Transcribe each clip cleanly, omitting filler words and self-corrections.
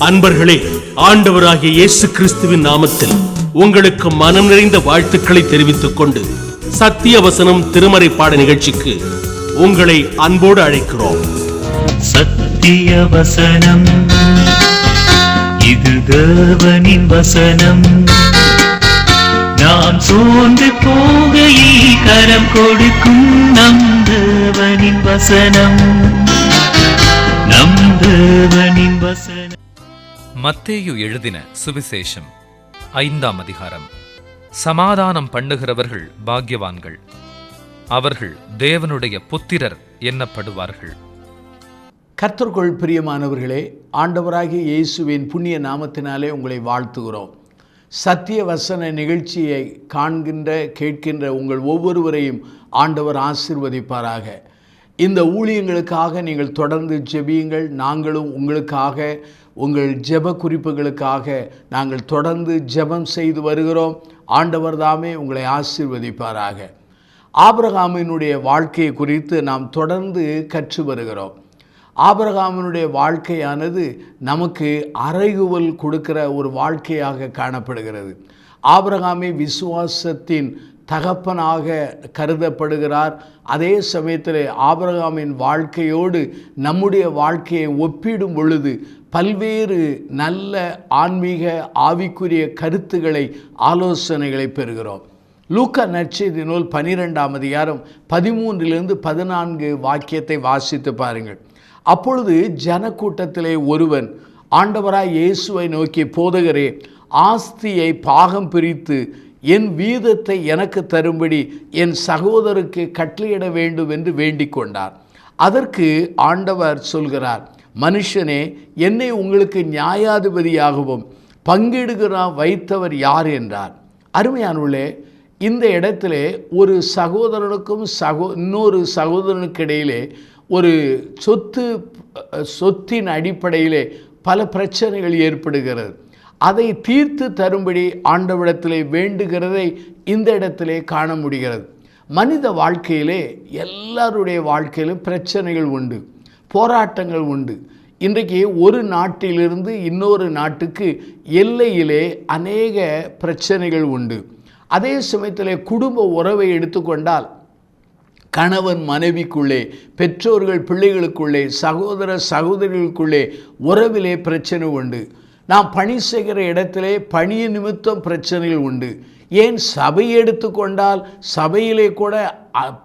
அன்பர்களே, ஆண்டவராகிய இயேசு கிறிஸ்துவின் நாமத்தில் உங்களுக்கு மனம் நிறைந்த வாழ்த்துக்களை தெரிவித்துக் கொண்டு சத்திய வசனம் திருமறை பாட நிகழ்ச்சிக்கு உங்களை அன்போடு அழைக்கிறோம். சத்திய வசனம், இது தேவனின் வசனம். நாம் சோர்ந்து போகையில் கரம் கொடுக்கும் நம் தேவனின் வசனம், நம் தேவனின் வசனம். மத்தேயு எழுதின சுவிசேஷம் 5ஆம் அதிகாரம். சமாதானம் பண்ணுகிறவர்கள் பாக்கியவான்கள், அவர்கள் தேவனுடைய புத்திரர் எண்ணப்படுவார்கள். கர்த்தருக்குள் பிரியமானவர்களே, ஆண்டவராகிய இயேசுவின் புண்ணிய நாமத்தினாலே உங்களை வாழ்த்துகிறோம். சத்திய வசன நிகழ்ச்சியை காண்கின்ற கேட்கின்ற உங்கள் ஒவ்வொருவரையும் ஆண்டவர் ஆசீர்வதிப்பாராக. இந்த ஊழியங்களுக்காக நீங்கள் தொடர்ந்து ஜெபியுங்கள். நாங்களும் உங்களுக்காக, உங்கள் ஜெப குறிப்புகளுக்காக நாங்கள் தொடர்ந்து ஜெபம் செய்து வருகிறோம். ஆண்டவர் தாமே உங்களை ஆசீர்வதிப்பாராக. ஆபிரகாமினுடைய வாழ்க்கையை குறித்து நாம் தொடர்ந்து கற்று வருகிறோம். ஆபிரகாமினுடைய வாழ்க்கையானது நமக்கு அறைகூவல் கொடுக்கிற ஒரு வாழ்க்கையாக காணப்படுகிறது. ஆபிரகாமை விசுவாசத்தின் தகப்பனாக கருதப்படுகிறார். அதே சமயத்தில் ஆபிரகாமின் வாழ்க்கையோடு நம்முடைய வாழ்க்கையை ஒப்பிடும் பொழுது பல்வேறு நல்ல ஆன்மீக ஆவிக்குரிய கருத்துக்களை, ஆலோசனைகளை பெறுகிறோம். லூக்கா நற்செய்தி நூல் 12ஆம் அதிகாரம் 13-14 வாக்கியத்தை வாசித்து பாருங்கள். அப்பொழுது ஜனக்கூட்டத்திலே ஒருவன் ஆண்டவராய் இயேசுவை நோக்கி, போதகரே, ஆஸ்தியை பாகம் பிரித்து என் வீதத்தை எனக்கு தரும்படி என் சகோதரருக்கு கட்டளையிட வேண்டும் என்று வேண்டிக் கொண்டார். அதற்கு ஆண்டவர் சொல்கிறார், மனுஷனே, என்னை உங்களுக்கு நியாயாதிபதியாகவும் பங்கிடுகிறான் வைத்தவர் யார் என்றார். அருமையானவர்களே, இந்த இடத்திலே ஒரு சகோதரனுக்கும் இன்னொரு சகோதரனுக்கு இடையிலே ஒரு சொத்தின் அடிப்படையிலே பல பிரச்சனைகள் ஏற்படுகிறது. அதை தீர்த்து தரும்படி ஆண்டவரிடத்திலே வேண்டுகிறதை இந்த இடத்திலே காண முடிகிறது. மனித வாழ்க்கையிலே, எல்லாருடைய வாழ்க்கையிலும் பிரச்சனைகள் உண்டு, போராட்டங்கள் உண்டு. இன்றைக்கு ஒரு நாட்டிலிருந்து இன்னொரு நாட்டுக்கு எல்லையிலே அநேக பிரச்சனைகள் உண்டு. அதே சமயத்தில் குடும்ப உறவை எடுத்துக்கொண்டால் கணவன் மனைவிக்குள்ளே, பெற்றோர்கள் பிள்ளைகளுக்குள்ளே, சகோதர சகோதரிகளுக்குள்ளே உறவிலே பிரச்சனை உண்டு. நாம் பணி செய்கிற இடத்திலே பணிய நிமித்தம் பிரச்சனைகள் உண்டு. ஏன் சபையை எடுத்துக்கொண்டால் சபையிலே கூட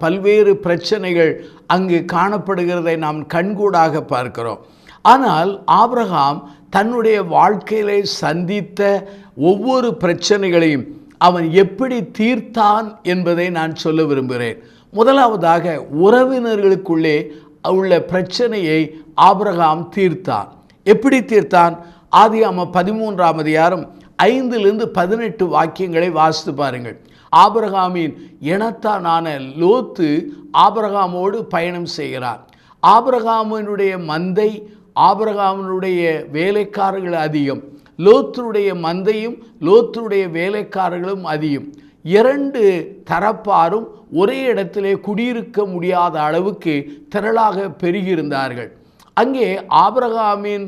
பல்வேறு பிரச்சனைகள் அங்கு காணப்படுகிறதை நாம் கண்கூடாக பார்க்கிறோம். ஆனால் ஆபிரகாம் தன்னுடைய வாழ்க்கையிலே சந்தித்த ஒவ்வொரு பிரச்சனைகளையும் அவன் எப்படி தீர்த்தான் என்பதை நான் சொல்ல விரும்புகிறேன். முதலாவதாக, உறவினர்களுக்குள்ளே உள்ள பிரச்சனையை ஆபிரகாம் தீர்த்தான். எப்படி தீர்த்தான்? ஆதியாகமம் 13ஆம் அதிகாரம் 5-18 வாக்கியங்களை வாசித்து பாருங்கள். ஆபிரகாமின் இனத்தானான லோத்து ஆபிரகாமோடு பயணம் செய்கிறார். ஆபிரகாமினுடைய மந்தை, ஆபிரகாமினுடைய வேலைக்காரர்கள் அதிகம். லோத்துடைய மந்தையும் லோத்துடைய வேலைக்காரர்களும் அதிகம். 2 தரப்பாரும் ஒரே இடத்திலே குடியிருக்க முடியாத அளவுக்கு திரளாக பெருகியிருந்தார்கள். அங்கே ஆபிரகாமின்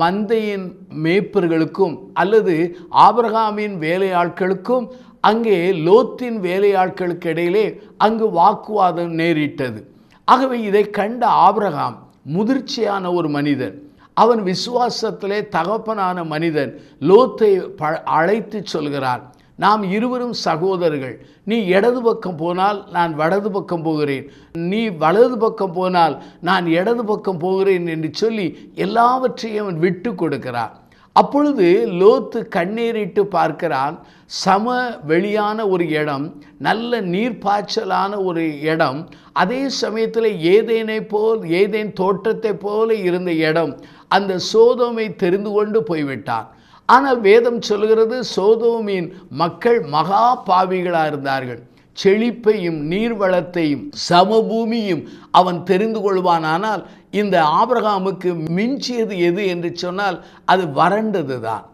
மந்தையின் மேய்ப்பர்களுக்கும் அல்லது ஆபிரகாமின் வேலையாட்களுக்கும் அங்கே லோத்தின் வேலையாட்களுக்கு இடையிலே அங்கு வாக்குவாதம் நேரிட்டது. ஆகவே இதை கண்ட ஆபிரகாம் முதிர்ச்சியான ஒரு மனிதன், அவன் விசுவாசத்திலே தகப்பனான மனிதன், லோத்தை அழைத்து சொல்கிறான், நாம் இருவரும் சகோதரர்கள். நீ இடது பக்கம் போனால் நான் வலது பக்கம் போகிறேன், நீ வலது பக்கம் போனால் நான் இடது பக்கம் போகிறேன் என்று சொல்லி எல்லாவற்றையும் அவன் விட்டு கொடுக்கிறான். அப்பொழுது லோத்து கண்ணீரிட்டு பார்க்கிறான். சம வெளியான ஒரு இடம், நல்ல நீர்ப்பாய்ச்சலான ஒரு இடம், அதே சமயத்தில் ஏதேன் தோட்டத்தை போல இருந்த இடம். அந்த சோதோமை தெரிந்து கொண்டு போய்விட்டான். ஆனால் வேதம் சொல்கிறது, சோதோமின் மக்கள் மகா பாவிகளாக இருந்தார்கள். செழிப்பையும் நீர்வளத்தையும் சமபூமியும் அவன் தெரிந்து கொள்வானால் இந்த ஆபிரகாமுக்கு மிஞ்சியது எது என்று சொன்னால் அது வறண்டது தான்.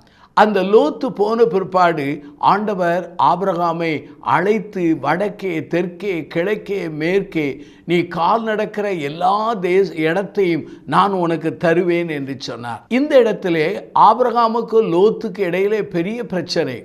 அந்த லோத்து போன பிற்பாடு ஆண்டவர் ஆபிரகாமை அழைத்து வடக்கே தெற்கே கிழக்கே மேற்கே நீ கால் நடக்கிற எல்லா இடத்தையும் நான் உனக்கு தருவேன் என்று சொன்னார். இந்த இடத்திலே ஆபிரகாமுக்கு லோத்துக்கு இடையிலே பெரிய பிரச்சனை.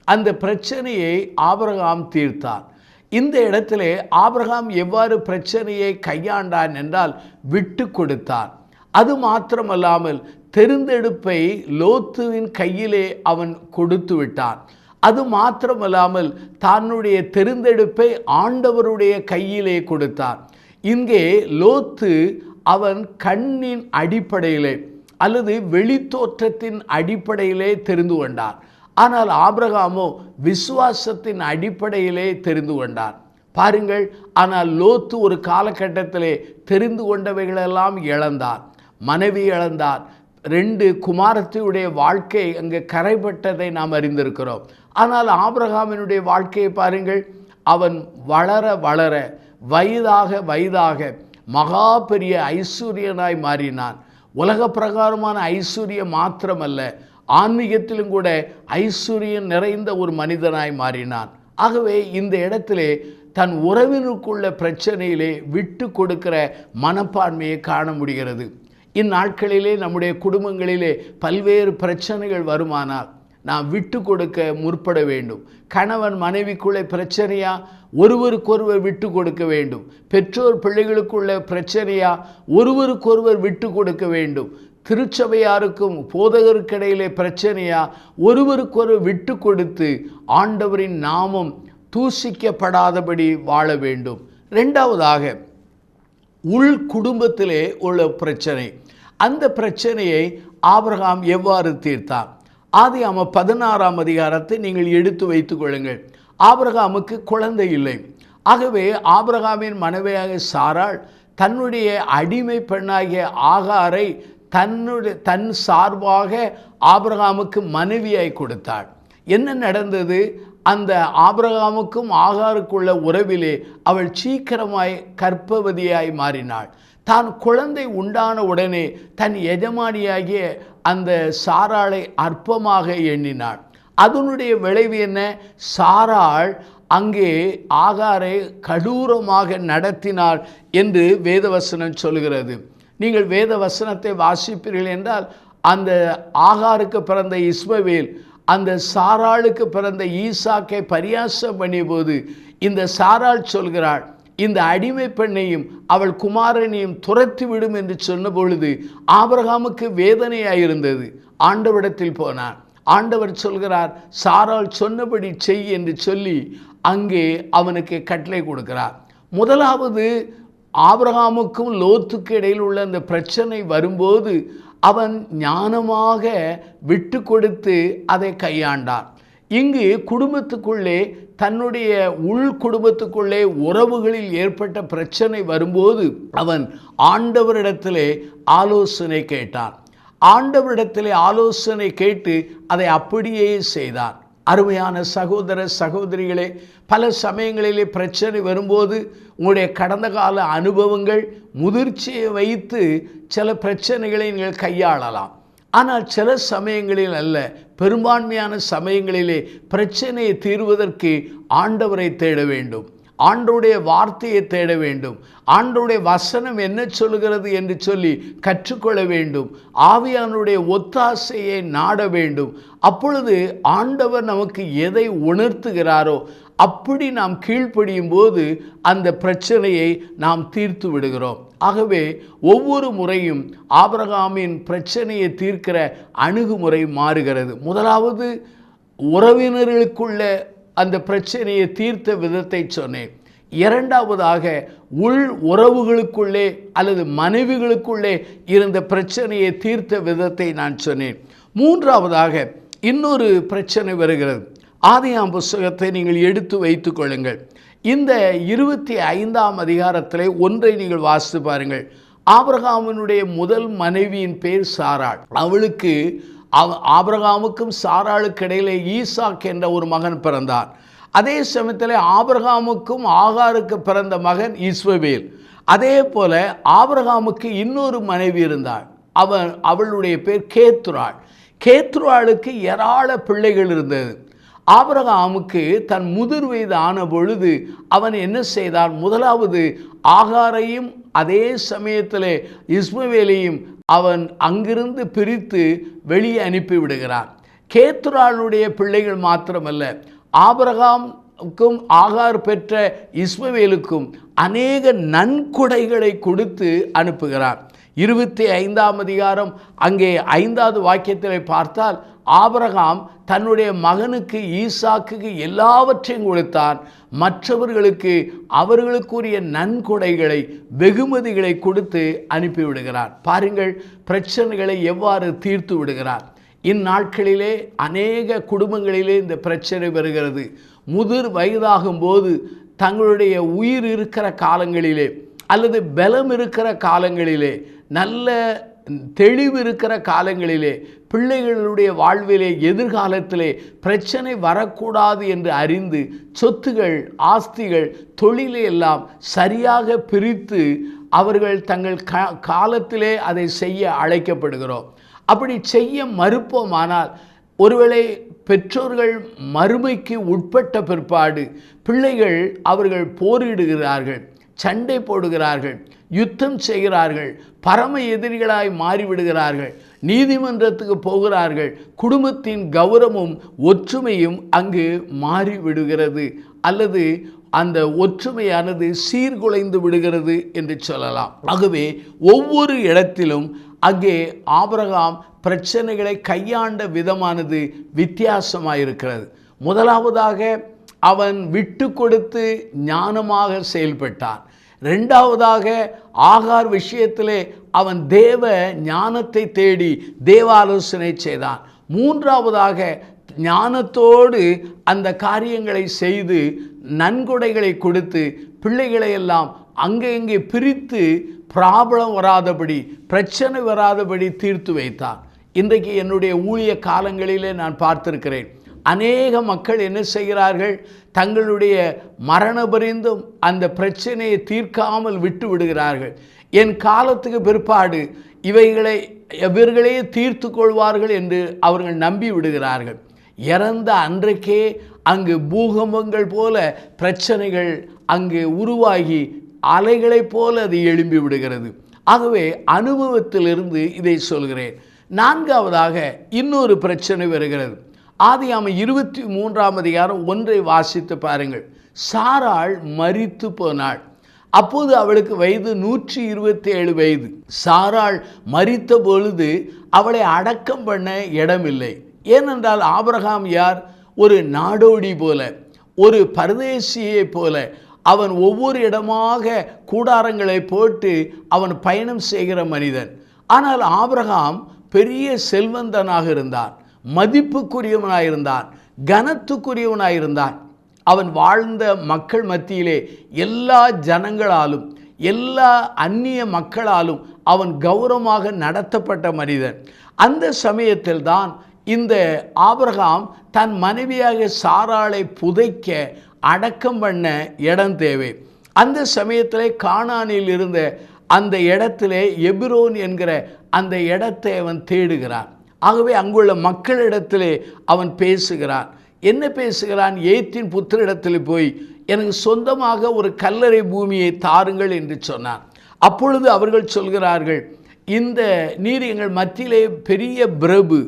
அந்த பிரச்சனையை ஆபிரகாம் தீர்த்தார். இந்த இடத்திலே ஆபிரகாம் எவ்வாறு பிரச்சனையை கையாண்டான் என்றால் விட்டு கொடுத்தான். அது மாத்திரமல்லாமல் தெரிந்தெடுப்பை லோத்துவின் கையிலே அவன் கொடுத்து விட்டான். அது மாத்திரமல்லாமல் தன்னுடைய தெரிந்தெடுப்பை ஆண்டவருடைய கையிலே கொடுத்தான். இங்கே லோத்து அவன் கண்ணின் அடிப்படையிலே அல்லது வெளித்தோற்றத்தின் அடிப்படையிலே தெரிந்து கொண்டான். ஆனால் ஆபிரகாமோ விசுவாசத்தின் அடிப்படையிலே தெரிந்து கொண்டான். பாருங்கள், ஆனால் லோத்து ஒரு காலகட்டத்திலே தெரிந்து கொண்டவைகளெல்லாம் இழந்தார். மனைவி இழந்தார். 2 குமாரத்தினுடைய வாழ்க்கை அங்கே கரைப்பட்டதை நாம் அறிந்திருக்கிறோம். ஆனால் ஆபிரகாமினுடைய வாழ்க்கையை பாருங்கள், அவன் வளர வளர வயதாக மகா பெரிய ஐஸ்வர்யனாய் மாறினான். உலக பிரகாரமான ஐஸ்வர்யம் மாத்திரமல்ல, ஆன்மீகத்திலும் கூட ஐஸ்வர்யம் நிறைந்த ஒரு மனிதனாய் மாறினான். ஆகவே இந்த இடத்திலே தன் உறவினருக்குள்ள பிரச்சனையிலே விட்டு கொடுக்கிற மனப்பான்மையை காண முடிகிறது. இந்நாட்களிலே நம்முடைய குடும்பங்களிலே பல்வேறு பிரச்சனைகள் வருமானால் நாம் விட்டு கொடுக்க முற்பட வேண்டும். கணவன் மனைவிக்குள்ளே பிரச்சனையா, ஒருவருக்கொருவர் விட்டு கொடுக்க வேண்டும். பெற்றோர் பிள்ளைகளுக்குள்ள பிரச்சனையா, ஒருவருக்கொருவர் விட்டு கொடுக்க வேண்டும். திருச்சபையாருக்கும் போதகருக்கிடையிலே பிரச்சனையா, ஒருவருக்கொருவர் விட்டு கொடுத்து ஆண்டவரின் நாமம் தூசிக்கப்படாதபடி வாழ வேண்டும். 2வதாக உள் குடும்பத்திலே உள்ள பிரச்சனை. அந்த பிரச்சனையை ஆபிரகாம் எவ்வாறு தீர்த்தார்? ஆதியாகமம் 16ஆம் அதிகாரத்தை நீங்கள் எடுத்து வைத்துக் கொள்ளுங்கள். ஆபிரகாமுக்கு குழந்தை இல்லை. ஆகவே ஆபிரகாமின் மனைவியாக சாராள் தன்னுடைய அடிமை பெண்ணாகிய ஆகாரை தன் சார்பாக ஆபிரகாமுக்கு மனைவியாய் கொடுத்தாள். என்ன நடந்தது? அந்த ஆபிரகாமுக்கும் ஆகாருக்குள்ள உறவிலே அவள் சீக்கிரமாய் கர்ப்பவதியாய் மாறினாள். தான் குழந்தை உண்டான உடனே தன் எஜமானியாகிய அந்த சாராளை அற்பமாக எண்ணினாள். அதனுடைய விளைவு என்ன? சாராள் அங்கே ஆகாரை கடூரமாக நடத்தினாள் என்று வேதவசனம் சொல்கிறது. நீங்கள் வேத வசனத்தை வாசிப்பீர்கள் என்றால் அந்த ஆகாருக்கு பிறந்த இஸ்மவேல் அந்த சாராளுக்கு பிறந்த ஈசாக்கை பரியாசம் பண்ணிய போது இந்த சாராள் சொல்கிறாள், இந்த அடிமை பெண்ணையும் அவள் குமாரனையும் துரத்திவிடும் என்று சொன்ன பொழுது ஆபிரகாமுக்கு வேதனையாயிருந்தது. ஆண்டவரிடத்தில் போனான். ஆண்டவர் சொல்கிறார், சாராள் சொன்னபடி செய் என்று சொல்லி அங்கே அவனுக்கு கட்டளை கொடுக்கிறார். முதலாவது ஆபிரகாமுக்கும் லோத்துக்கு இடையில் உள்ள அந்த பிரச்சனை வரும்போது அவன் ஞானமாக விட்டு கொடுத்து அதை கையாண்டான். இங்கு குடும்பத்துக்குள்ளே தன்னுடைய உள் குடும்பத்துக்குள்ளே உறவுகளில் ஏற்பட்ட பிரச்சனை வரும்போது அவன் ஆண்டவரிடத்திலே ஆலோசனை கேட்டான். ஆண்டவரிடத்திலே ஆலோசனை கேட்டு அதை அப்படியே செய்தான். அருமையான சகோதர சகோதரிகளே, பல சமயங்களிலே பிரச்சனை வரும்போது உங்களுடைய கடந்த கால அனுபவங்கள் முதிர்ச்சியை வைத்து சில பிரச்சனைகளை நீங்கள் கையாளலாம். ஆனால் சில சமயங்களில் அல்ல, பெரும்பான்மையான சமயங்களிலே பிரச்சனையை தீர்வதற்கு ஆண்டவரை தேட வேண்டும். ஆண்டவருடைய வார்த்தையை தேட வேண்டும். ஆண்டவருடைய வசனம் என்ன சொல்கிறது என்று சொல்லி கற்றுக்கொள்ள வேண்டும். ஆவியானுடைய ஒத்தாசையை நாட வேண்டும். அப்பொழுது ஆண்டவர் நமக்கு எதை உணர்த்துகிறாரோ அப்படி நாம் கீழ்ப்படியும் போது அந்த பிரச்சனையை நாம் தீர்த்து விடுகிறோம். ஆகவே ஒவ்வொரு முறையும் ஆபிரகாமின் பிரச்சனையை தீர்க்கிற அணுகுமுறை மாறுகிறது. முதலாவது உறவினர்களுக்குள்ள அந்த பிரச்சனையை தீர்த்த விதத்தை சொன்னேன். இரண்டாவதாக உள் உறவுகளுக்குள்ளே அல்லது மனைவிகளுக்குள்ளே இருந்த பிரச்சனையை தீர்த்த விதத்தை நான் சொன்னேன். மூன்றாவதாக இன்னொரு பிரச்சனை வருகிறது. ஆதியாம் புஸ்தகத்தை நீங்கள் எடுத்து வைத்துக் கொள்ளுங்கள். இந்த 25ஆம் அதிகாரத்தில் ஒன்றை நீங்கள் வாசித்து பாருங்கள். ஆபிரகாமினுடைய முதல் மனைவியின் பேர் சாராள். அவளுக்கு ஆபிரகாமுக்கும் சாராளுக்கு இடையிலே ஈசாக் என்ற ஒரு மகன் பிறந்தான். அதே சமயத்தில் ஆபிரகாமுக்கும் ஆகாருக்கு பிறந்த மகன் இஸ்மவேல். அதே போல ஆபிரகாமுக்கு இன்னொரு மனைவி இருந்தாள். அவளுடைய பேர் கேத்துராள். கேத்ருவாளுக்கு ஏராள பிள்ளைகள் இருந்தது. ஆபிரகாமுக்கு தன் முதிர் வயது ஆன பொழுது அவன் என்ன செய்தான்? முதலாவது ஆகாரையும் அதே சமயத்தில் இஸ்மவேலையும் அவன் அங்கிருந்து பிரித்து வெளியே அனுப்பி விடுகிறான். கேத்ருவாளுடைய பிள்ளைகள் மாத்திரமல்ல, ஆபிரகாமுக்கும் ஆகார் பெற்ற இஸ்மவேலுக்கும் அநேக நன்கொடைகளை கொடுத்து அனுப்புகிறான். 25ஆம் அதிகாரம் அங்கே 5வது வாக்கியத்தில் பார்த்தால், ஆபிரகாம் தன்னுடைய மகனுக்கு ஈசாக்குக்கு எல்லாவற்றையும் கொடுத்தான். மற்றவர்களுக்கு அவர்களுக்குரிய நன்கொடைகளை வெகுமதிகளை கொடுத்து அனுப்பிவிடுகிறார். பாருங்கள், பிரச்சனைகளை எவ்வாறு தீர்த்து விடுகிறார். இந்நாட்களிலே அநேக குடும்பங்களிலே இந்த பிரச்சனை வருகிறது. முதிர் வயதாகும் போது தங்களுடைய உயிர் இருக்கிற காலங்களிலே அல்லது பலம் இருக்கிற காலங்களிலே, நல்ல தெளிவு இருக்கிற காலங்களிலே, பிள்ளைகளுடைய வாழ்விலே எதிர்காலத்திலே பிரச்சனை வரக்கூடாது என்று அறிந்து சொத்துகள், ஆஸ்திகள், தொழிலை எல்லாம் சரியாக பிரித்து அவர்கள் தங்கள் காலத்திலே அதை செய்ய அழைக்கப்படுகிறோம். அப்படி செய்ய மறுப்போமானால், ஒருவேளை பெற்றோர்கள் மறுமைக்கு உட்பட்ட பிற்பாடு பிள்ளைகள் அவர்கள் போரிடுகிறார்கள், சண்டை போடுகிறார்கள், யுத்தம் செய்கிறார்கள், பரம எதிரிகளாய் மாறிவிடுகிறார்கள், நீதிமன்றத்துக்கு போகிறார்கள். குடும்பத்தின் கௌரவமும் ஒற்றுமையும் அங்கு மாறிவிடுகிறது, அல்லது அந்த ஒற்றுமையானது சீர்குலைந்து விடுகிறது என்று சொல்லலாம். ஆகவே ஒவ்வொரு இடத்திலும் அங்கே ஆபிரகாம் பிரச்சனைகளை கையாண்ட விதமானது வித்தியாசமாயிருக்கிறது. முதலாவதாக அவன் விட்டு கொடுத்து ஞானமாக செயல்பட்டான். இரண்டாவதாக ஆகார் விஷயத்திலே அவன் தேவ ஞானத்தை தேடி தேவாலோசனை செய்தான். மூன்றாவதாக ஞானத்தோடு அந்த காரியங்களை செய்து நன்கொடைகளை கொடுத்து பிள்ளைகளை எல்லாம் அங்கே பிரித்து ப்ராப்ளம் வராதபடி, பிரச்சனை வராதபடி தீர்த்து வைத்தான். இன்றைக்கு என்னுடைய ஊழிய காலங்களிலே நான் பார்த்திருக்கிறேன், அநேக மக்கள் என்ன செய்கிறார்கள்? தங்களுடைய மரணபரிந்தும் அந்த பிரச்சனையை தீர்க்காமல் விட்டு விடுகிறார்கள். என் காலத்துக்கு பிற்பாடு இவர்களே தீர்த்து கொள்வார்கள் என்று அவர்கள் நம்பி விடுகிறார்கள். இறந்த அன்றைக்கே அங்கு பூகம்பங்கள் போல பிரச்சனைகள் அங்கு உருவாகி அலைகளைப் போல அது எழும்பி விடுகிறது. ஆகவே அனுபவத்திலிருந்து இதை சொல்கிறேன். நான்காவதாக இன்னொரு பிரச்சனை வருகிறது. ஆதியாகமம் 23ஆம் அதிகாரம் 1 வாசித்து பாருங்கள். சாராள் மரித்து போனாள். அப்போது அவளுக்கு வயது 127 வயது. சாராள் மரித்த பொழுது அவளை அடக்கம் பண்ண இடமில்லை. ஏனென்றால் ஆபிரகாம் யார்? ஒரு நாடோடி போல, ஒரு பரதேசியை போல அவன் ஒவ்வொரு இடமாக கூடாரங்களை போட்டு அவன் பயணம் செய்கிற மனிதன். ஆனால் ஆபிரகாம் பெரிய செல்வந்தனாக இருந்தான், மதிப்புக்குரியவனாயிருந்தான், கனத்துக்குரியவனாயிருந்தான். அவன் வாழ்ந்த மக்கள் மத்தியிலே எல்லா ஜனங்களாலும் எல்லா அந்நிய மக்களாலும் அவன் கௌரவமாக நடத்தப்பட்ட மனிதன். அந்த சமயத்தில் தான் இந்த ஆபிரகாம் தன் மனைவியாக சாராளை புதைக்க அடக்கம் பண்ண இடம் தேவை. அந்த சமயத்தில் கானானில் இருந்த அந்த இடத்திலே எபிரோன் என்கிற அந்த இடத்தை அவன் தேடுகிறான். ஆகவே அங்குள்ள மக்களிடத்திலே அவன் பேசுகிறான். என்ன பேசுகிறான்? ஏத்தின் புத்திரிடத்தில் போய் எனக்கு சொந்தமாக ஒரு கல்லறை பூமியை தாருங்கள் என்று சொன்னான். அப்பொழுது அவர்கள் சொல்கிறார்கள், இந்த நீர் எங்கள் மத்தியிலே பெரிய பிரபு,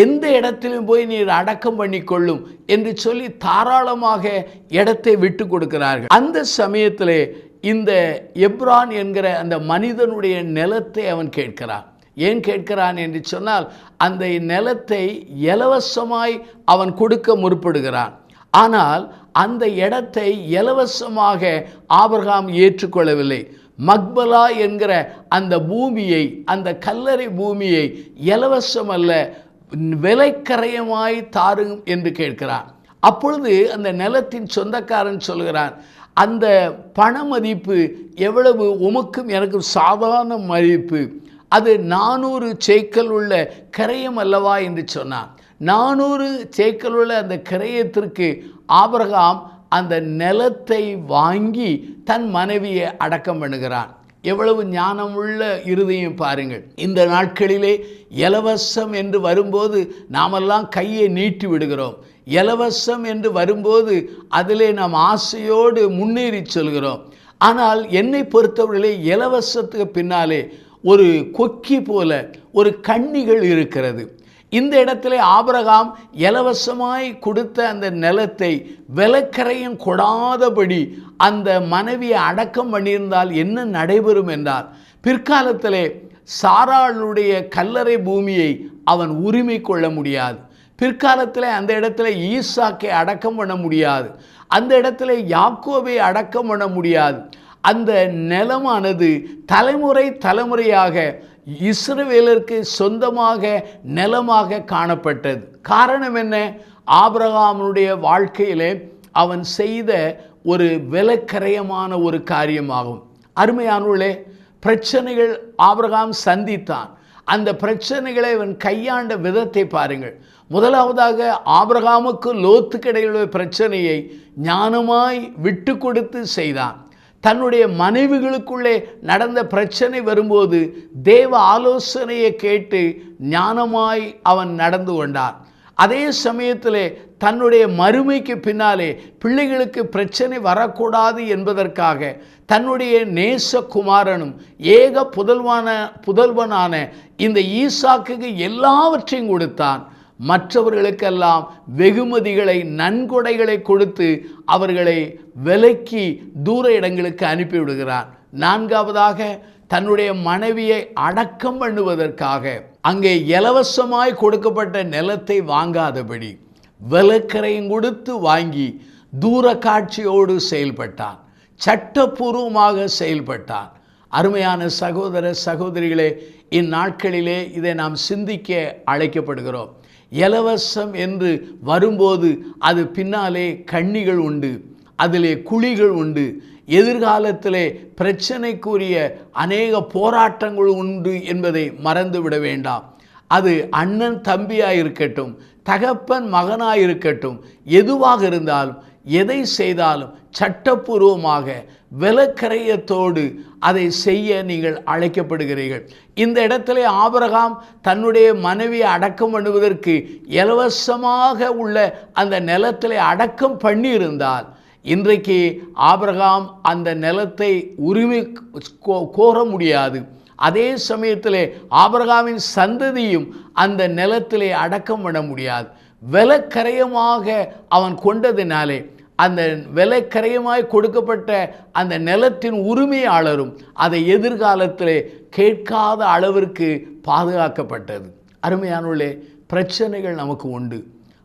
எந்த இடத்திலும் போய் நீர் அடக்கம் பண்ணி கொள்ளும் என்று சொல்லி தாராளமாக இடத்தை விட்டு கொடுக்கிறார்கள். அந்த சமயத்திலே இந்த எப்ரான் என்கிற அந்த மனிதனுடைய நிலத்தை அவன் கேட்கிறான். ஏன் கேட்கிறான் என்று சொன்னால், அந்த நிலத்தை இலவசமாய் அவன் கொடுக்க முற்படுகிறான். ஆனால் அந்த இடத்தை இலவசமாக ஆபிரகாம் ஏற்றுக்கொள்ளவில்லை. மக்பலா என்கிற அந்த பூமியை, அந்த கல்லறை பூமியை இலவசம் அல்ல, விலைக்கரையமாய் தாரும் என்று கேட்கிறான். அப்பொழுது அந்த நிலத்தின் சொந்தக்காரன் சொல்கிறான், அந்த பண மதிப்பு எவ்வளவு? உமக்கும் எனக்கும் சாதாரண மதிப்பு, அது 400 சேக்கல் உள்ள கிரயம் அல்லவா என்று சொன்னான். 400 சேக்கல் உள்ள அந்த கிரயத்திற்கு ஆபிரகாம் அந்த நிலத்தை வாங்கி தன் மனைவியை அடக்கம் பண்ணுகிறான். எவ்வளவு ஞானமுள்ள இருதயம் பாருங்கள். இந்த நாட்களிலே இலவசம் என்று வரும்போது நாமெல்லாம் கையை நீட்டி விடுகிறோம். இலவசம் என்று வரும்போது அதிலே நாம் ஆசையோடு முன்னேறி செல்கிறோம். ஆனால் என்னை பொறுத்தவரையிலே இலவசத்துக்கு பின்னாலே ஒரு கொக்கி போல ஒரு கண்ணிகள் இருக்கிறது. இந்த இடத்துல ஆபிரகாம் இலவசமாய் கொடுத்த அந்த நிலத்தை விலைக்கரையும் கொடாதபடி அந்த மனைவியை அடக்கம் பண்ணியிருந்தால் என்ன நடைபெறும் என்றால், பிற்காலத்திலே சாராளுடைய கல்லறை பூமியை அவன் உரிமை கொள்ள முடியாது. பிற்காலத்தில் அந்த இடத்துல ஈசாக்கை அடக்கம் பண்ண முடியாது. அந்த இடத்துல யாக்கோபை அடக்கம் பண்ண முடியாது. அந்த நிலமானது தலைமுறை தலைமுறையாக இஸ்ரவேலருக்கு சொந்தமாக நிலமாக காணப்பட்டது. காரணம் என்ன? ஆபிரகாமுடைய வாழ்க்கையிலே அவன் செய்த ஒரு விலைக்கரையமான ஒரு காரியமாகும். அருமையானவர்களே, பிரச்சனைகள் ஆபிரகாம் சந்தித்தான். அந்த பிரச்சனைகளை அவன் கையாண்ட விதத்தை பாருங்கள். முதலாவதாக ஆபிரகாமுக்கு லோத்துக்கு இடையிலுள்ள பிரச்சனையை ஞானமாய் விட்டு கொடுத்து செய்தான். தன்னுடைய மனைவிகளுக்குள்ளே நடந்த பிரச்சனை வரும்போது தேவ ஆலோசனையை கேட்டு ஞானமாய் அவன் நடந்து கொண்டான். அதே சமயத்தில் தன்னுடைய மறுமைக்கு பின்னாலே பிள்ளைகளுக்கு பிரச்சனை வரக்கூடாது என்பதற்காக தன்னுடைய நேசகுமாரனும் ஏக புதல்வனான இந்த ஈசாக்குக்கு எல்லாவற்றையும் கொடுத்தான். மற்றவர்களுக்கெல்லாம் வெகுமதிகளை நன்கொடைகளை கொடுத்து அவர்களை விலக்கி தூர இடங்களுக்கு அனுப்பிவிடுகிறான். நான்காவதாக தன்னுடைய மனைவியை அடக்கம் பண்ணுவதற்காக அங்கே இலவசமாய் கொடுக்கப்பட்ட நிலத்தை வாங்காதபடி விலைக்கரையும் கொடுத்து வாங்கி தூர காட்சியோடு செயல்பட்டான். சட்டபூர்வமாக செயல்பட்டான். அருமையான சகோதர சகோதரிகளே, இந்நாட்களிலே இதை நாம் சிந்திக்க அழைக்கப்படுகிறோம். இலவசம் என்று வரும்போது அது பின்னாலே கண்ணிகள் உண்டு, அதிலே குழிகள் உண்டு. எதிர்காலத்திலே பிரச்சனைக்குரிய அநேக போராட்டங்கள் உண்டு என்பதை மறந்துவிட வேண்டாம். அது அண்ணன் தம்பியாக இருக்கட்டும், தகப்பன் மகனாக இருக்கட்டும், எதுவாக இருந்தாலும் எதை செய்தாலும் சட்டப்பூர்வமாக விலக்கரையத்தோடு அதை செய்ய நீங்கள் அழைக்கப்படுகிறீர்கள். இந்த இடத்துல ஆபிரகாம் தன்னுடைய மனைவியை அடக்கம் பண்ணுவதற்கு இலவசமாக உள்ள அந்த நிலத்தில் அடக்கம் பண்ணியிருந்தால் இன்றைக்கு ஆபிரகாம் அந்த நிலத்தை உரிமை கோர முடியாது. அதே சமயத்தில் ஆபிரகாமின் சந்ததியும் அந்த நிலத்திலே அடக்கம் பண்ண முடியாது. விலக்கரையமாக அவன் கொண்டதினாலே அந்த விலைக்கரையமாய் கொடுக்கப்பட்ட அந்த நிலத்தின் உரிமையாளரும் அதை எதிர்காலத்திலே கேட்காத அளவிற்கு பாதுகாக்கப்பட்டது. அருமையானவர்களே, பிரச்சனைகள் நமக்கு உண்டு.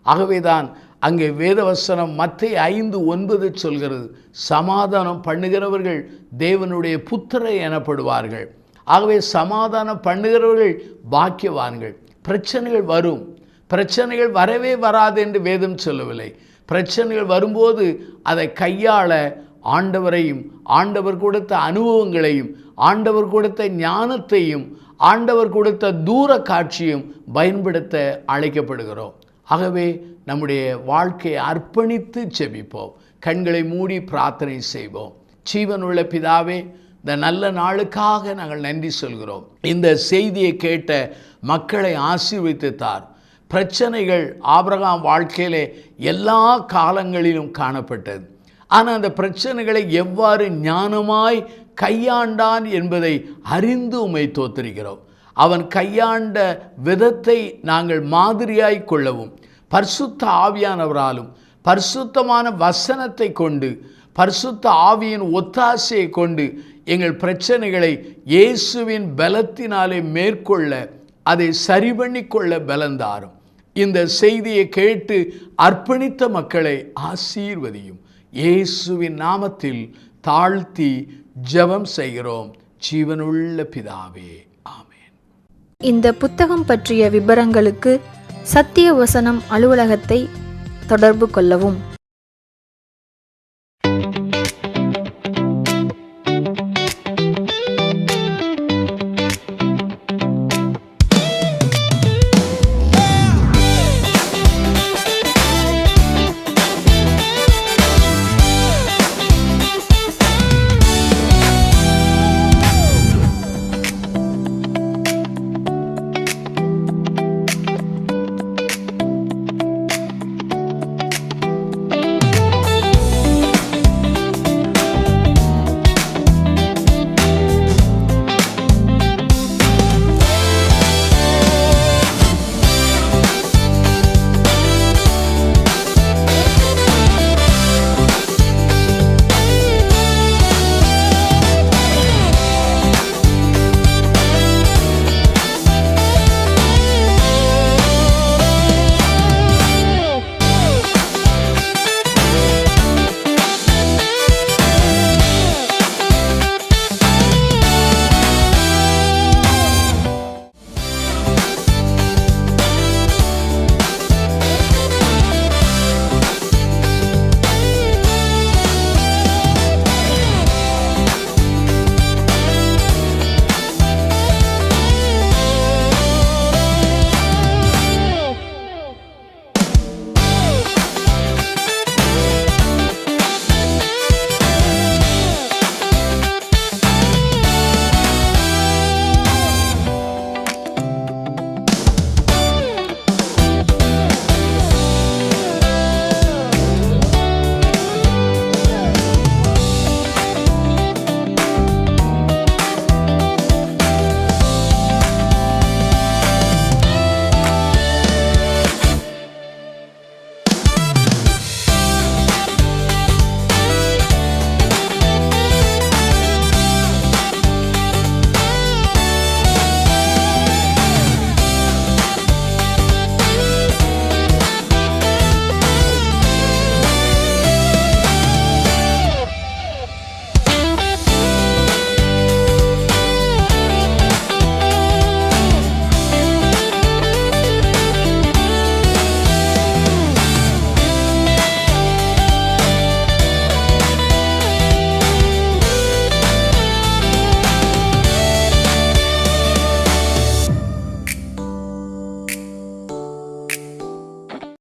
ஆகவேதான் அங்கே வேதவசனம் மத்தேயு 5:9 சொல்கிறது, சமாதானம் பண்ணுகிறவர்கள் தேவனுடைய புத்திரர் எனப்படுவார்கள். ஆகவே சமாதானம் பண்ணுகிறவர்கள் பாக்கியவான்கள். பிரச்சனைகள் வரும், பிரச்சனைகள் வரவே வராது என்று வேதம் சொல்லவில்லை. பிரச்சனைகள் வரும்போது அதை கையாள ஆண்டவரையும் ஆண்டவர் கொடுத்த அனுபவங்களையும் ஆண்டவர் கொடுத்த ஞானத்தையும் ஆண்டவர் கொடுத்த தூர காட்சியும் பயன்படுத்த அழைக்கப்படுகிறோம். ஆகவே நம்முடைய வாழ்க்கையை அர்ப்பணித்து ஜெபிப்போம். கண்களை மூடி பிரார்த்தனை செய்வோம். ஜீவனுள்ள பிதாவே, இந்த நல்ல நாளுக்காக நாங்கள் நன்றி சொல்கிறோம். இந்த செய்தியை கேட்ட மக்களை ஆசீர்வதித்து தார். பிரச்சனைகள் ஆபிரகாம் வாழ்க்கையிலே எல்லா காலங்களிலும் காணப்பட்டது. ஆனால் அந்த பிரச்சனைகளை எவ்வாறு ஞானமாய் கையாண்டான் என்பதை அறிந்து உம்மை தோத்திருக்கிறோம். அவன் கையாண்ட விதத்தை நாங்கள் மாதிரியாய் கொள்ளவும், பரிசுத்த ஆவியானவராலும் பரிசுத்தமான வசனத்தை கொண்டு பரிசுத்த ஆவியின் ஒத்தாசையை கொண்டு எங்கள் பிரச்சனைகளை இயேசுவின் பலத்தினாலே மேற்கொள்ள அதை சரி பண்ணிக்கொள்ள பலந்தாரும். இந்த செய்தியை கேட்டு அர்ப்பணித்த மக்களை ஆசீர்வதியும். இயேசுவின் நாமத்தில் தாழ்த்தி ஜெபம் செய்கிறோம் ஜீவனுள்ள பிதாவே, ஆமென். இந்த புத்தகம் பற்றிய விபரங்களுக்கு சத்திய வசனம் அலுவலகத்தை தொடர்பு கொள்ளவும்.